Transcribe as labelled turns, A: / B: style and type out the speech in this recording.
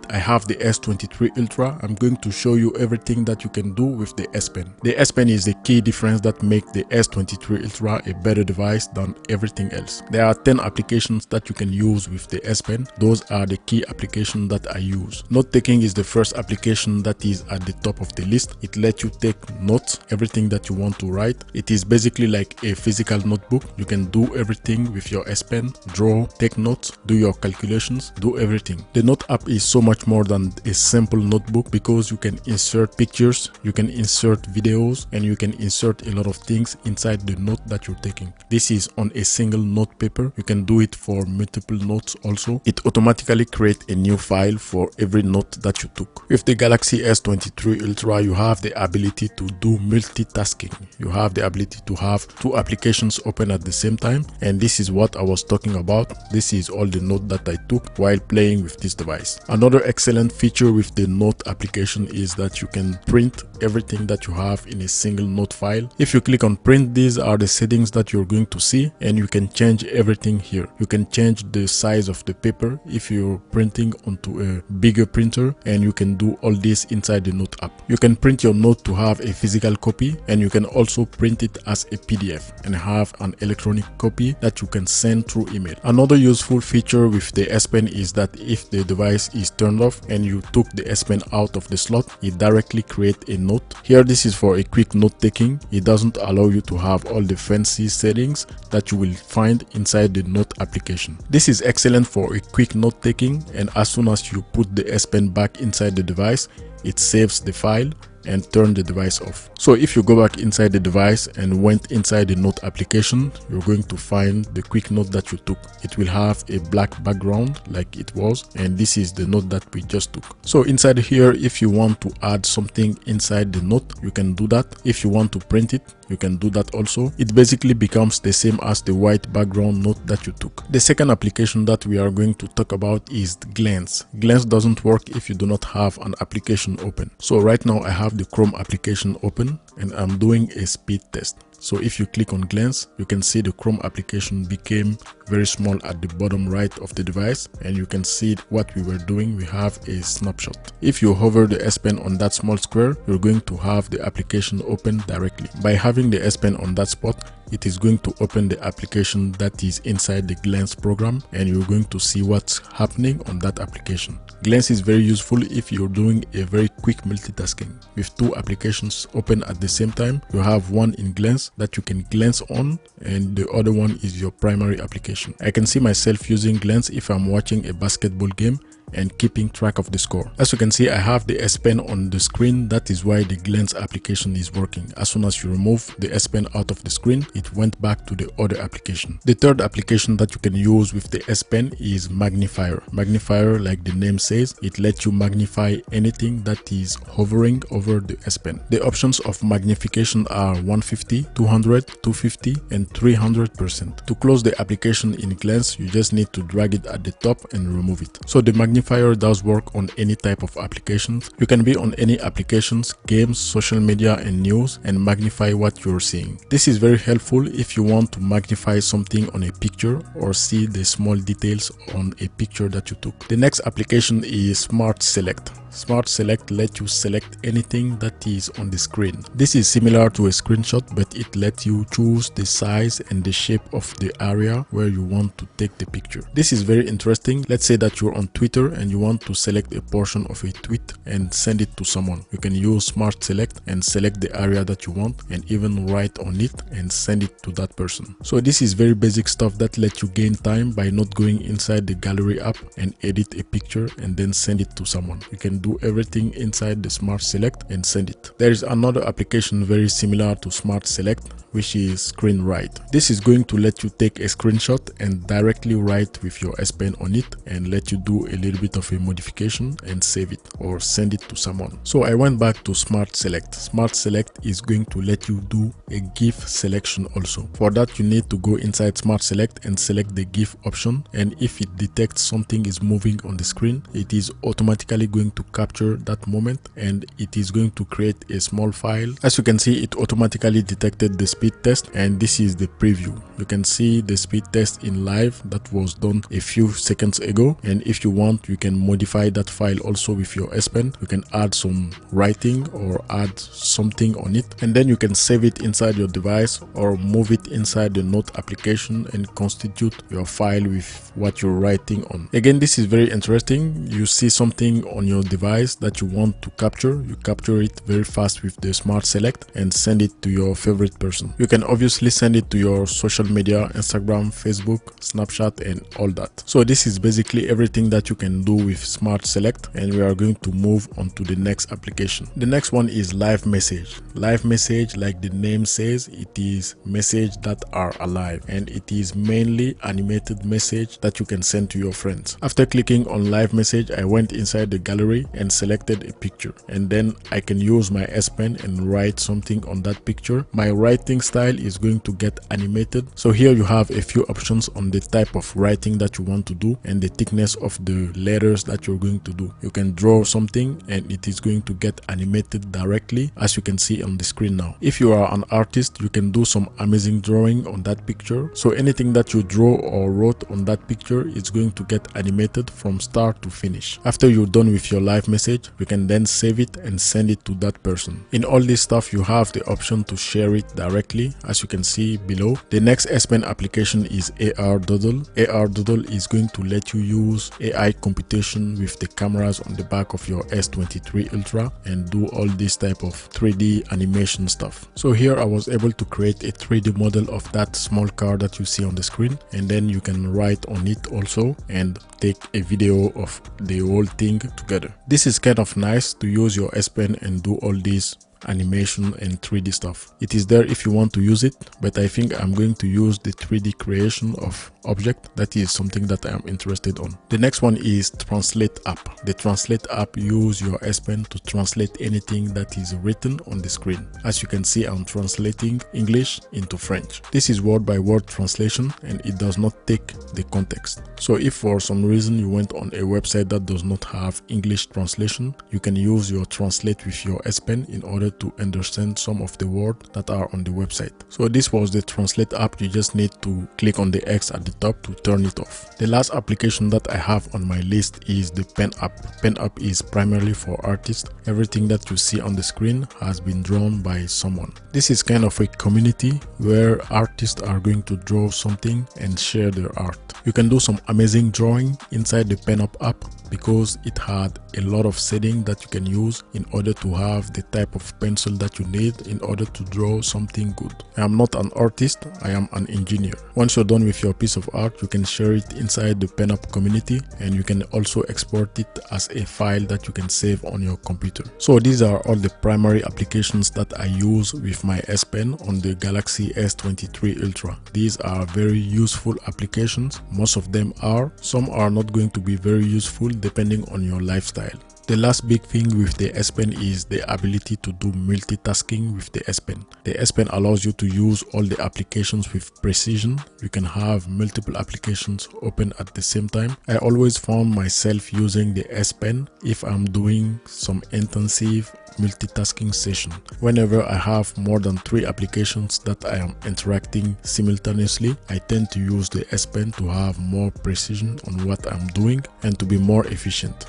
A: I have the S23 Ultra. I'm going to show you everything that you can do with the S Pen. The S Pen is the key difference that makes the S23 Ultra a better device than everything else. There are 10 applications that you can use with the S Pen. Those are the key applications that I use. Note taking is the first application that is at the top of the list. It lets you take notes, everything that you want to write. It is basically like a physical notebook. You can do everything with your S Pen, draw, take notes, do your calculations, do everything. The Note app is so much more than a simple notebook because you can insert pictures, you can insert videos, and you can insert a lot of things inside the note that you're taking. This is on a single note paper. You can do it for multiple notes also. It automatically creates a new file for every note that you took. With the Galaxy S23 Ultra, you have the ability to do multitasking. You have the ability to have two applications open at the same time, and this is what I was talking about. This is all the note that I took while playing with this device. Another excellent feature with the Note application is that you can print everything that you have in a single note file. If you click on print, these are the settings that you're going to see, and you can change everything here. You can change the size of the paper if you're printing onto a bigger printer, and you can do all this inside the Note app. You can print your note to have a physical copy, and you can also print it as a PDF and have an electronic copy that you can send through email. Another useful feature with the S Pen is that if the device is turned off and you took the S Pen out of the slot, it directly creates a note. Here, this is for a quick note taking. It doesn't allow you to have all the fancy settings that you will find inside the Note application. This is excellent for a quick note taking, and as soon as you put the S Pen back inside the device, it saves the file and turn the device off. So if you go back inside the device and went inside the Note application, you're going to find the quick note that you took. It will have a black background like it was, and this is the note that we just took. So inside here, if you want to add something inside the note, you can do that. If you want to print it, you can do that also. It basically becomes the same as the white background note that you took. The second application that we are going to talk about is Glance. Glance doesn't work if you do not have an application open. So right now I have the Chrome application open and I'm doing a speed test. So if you click on Glance, you can see the Chrome application became very small at the bottom right of the device, and you can see what we were doing. We have a snapshot. If you hover the S Pen on that small square, you're going to have the application open directly. By having the S Pen on that spot, it is going to open the application that is inside the Glance program, and you're going to see what's happening on that application. Glance is very useful if you're doing a very quick multitasking. With two applications open at the same time, you have one in Glance that you can glance on, and the other one is your primary application. I can see myself using Glance if I'm watching a basketball game and keeping track of the score. As you can see, I have the S Pen on the screen. That is why the Glance application is working. As soon as you remove the S Pen out of the screen, it went back to the other application. The third application that you can use with the S Pen is Magnifier. Magnifier, like the name says, it lets you magnify anything that is hovering over the S Pen. The options of magnification are 150, 200, 250, and 300%. To close the application in Glance, you just need to drag it at the top and remove it. So the Magnifier does work on any type of applications. You can be on any applications, games, social media, and news, and magnify what you're seeing. This is very helpful if you want to magnify something on a picture or see the small details on a picture that you took. The next application is Smart Select. Smart Select lets you select anything that is on the screen. This is similar to a screenshot, but it lets you choose the size and the shape of the area where you want to take the picture. This is very interesting. Let's say that you're on Twitter and you want to select a portion of a tweet and send it to someone. You can use Smart Select and select the area that you want and even write on it and send it to that person. So this is very basic stuff that lets you gain time by not going inside the gallery app and edit a picture and then send it to someone. You can do everything inside the Smart Select and send it. There is another application very similar to Smart Select, which is Screen Write. This is going to let you take a screenshot and directly write with your S Pen on it and let you do a little bit of a modification and save it or send it to someone. So I went back to Smart Select. Smart Select is going to let you do a GIF selection also. For that, you need to go inside Smart Select and select the GIF option, and if it detects something is moving on the screen, it is automatically going to capture that moment, and it is going to create a small file. As you can see, it automatically detected the speed test, and this is the preview. You can see the speed test in live that was done a few seconds ago, and if you want, you can modify that file also with your S Pen. You can add some writing or add something on it, and then you can save it inside your device or move it inside the note application and constitute your file with what you're writing on. Again, this is very interesting. You see something on your device that you want to capture, you capture it very fast with the Smart Select and send it to your favorite person. You can obviously send it to your social media, Instagram, Facebook, Snapchat, and all that. So this is basically everything that you can do with Smart Select, and we are going to move on to the next application. The next one is Live Message. Live Message, like the name says, it is messages that are alive, and it is mainly animated message that you can send to your friends. After clicking on Live Message, I went inside the gallery and selected a picture, and then I can use my S Pen and write something on that picture. My writing style is going to get animated. So here you have a few options on the type of writing that you want to do and the thickness of the letters that you're going to do. You can draw something and it is going to get animated directly, as you can see on the screen now. If you are an artist, you can do some amazing drawing on that picture. So anything that you draw or wrote on that picture is going to get animated from start to finish. After you're done with your live message, you can then save it and send it to that person. In all this stuff, you have the option to share it directly, as you can see below. The next S Pen application is AR Doodle. AR Doodle is going to let you use AI computation with the cameras on the back of your S23 Ultra and do all this type of 3D animation stuff. So here I was able to create a 3D model of that small car that you see on the screen, and then you can write on it also and take a video of the whole thing together. This is kind of nice to use your S Pen and do all these animation and 3D stuff. It is there if you want to use it, but I think I'm going to use the 3D creation of object. That is something that I am interested on. The next one is Translate app. The Translate app use your S Pen to translate anything that is written on the screen. As you can see, I'm translating English into French. This is word by word translation and it does not take the context. So if for some reason you went on a website that does not have English translation, you can use your Translate with your S Pen in order to understand some of the words that are on the website. So this was the Translate app. You just need to click on the X at the top to turn it off. The last application that I have on my list is the PenUp. PenUp is primarily for artists. Everything that you see on the screen has been drawn by someone. This is kind of a community where artists are going to draw something and share their art. You can do some amazing drawing inside the PenUp app because it had a lot of settings that you can use in order to have the type of pencil that you need in order to draw something good. I am not an artist, I am an engineer. Once you're done with your piece of art, you can share it inside the PenUp community, and you can also export it as a file that you can save on your computer. So these are all the primary applications that I use with my S Pen on the Galaxy S23 Ultra. These are very useful applications. Most of them are. Some are not going to be very useful depending on your lifestyle. The last big thing with the S Pen is the ability to do multitasking with the S Pen. The S Pen allows you to use all the applications with precision. You can have multiple applications open at the same time. I always found myself using the S Pen if I'm doing some intensive multitasking session. Whenever I have more than 3 applications that I am interacting simultaneously, I tend to use the S Pen to have more precision on what I'm doing and to be more efficient.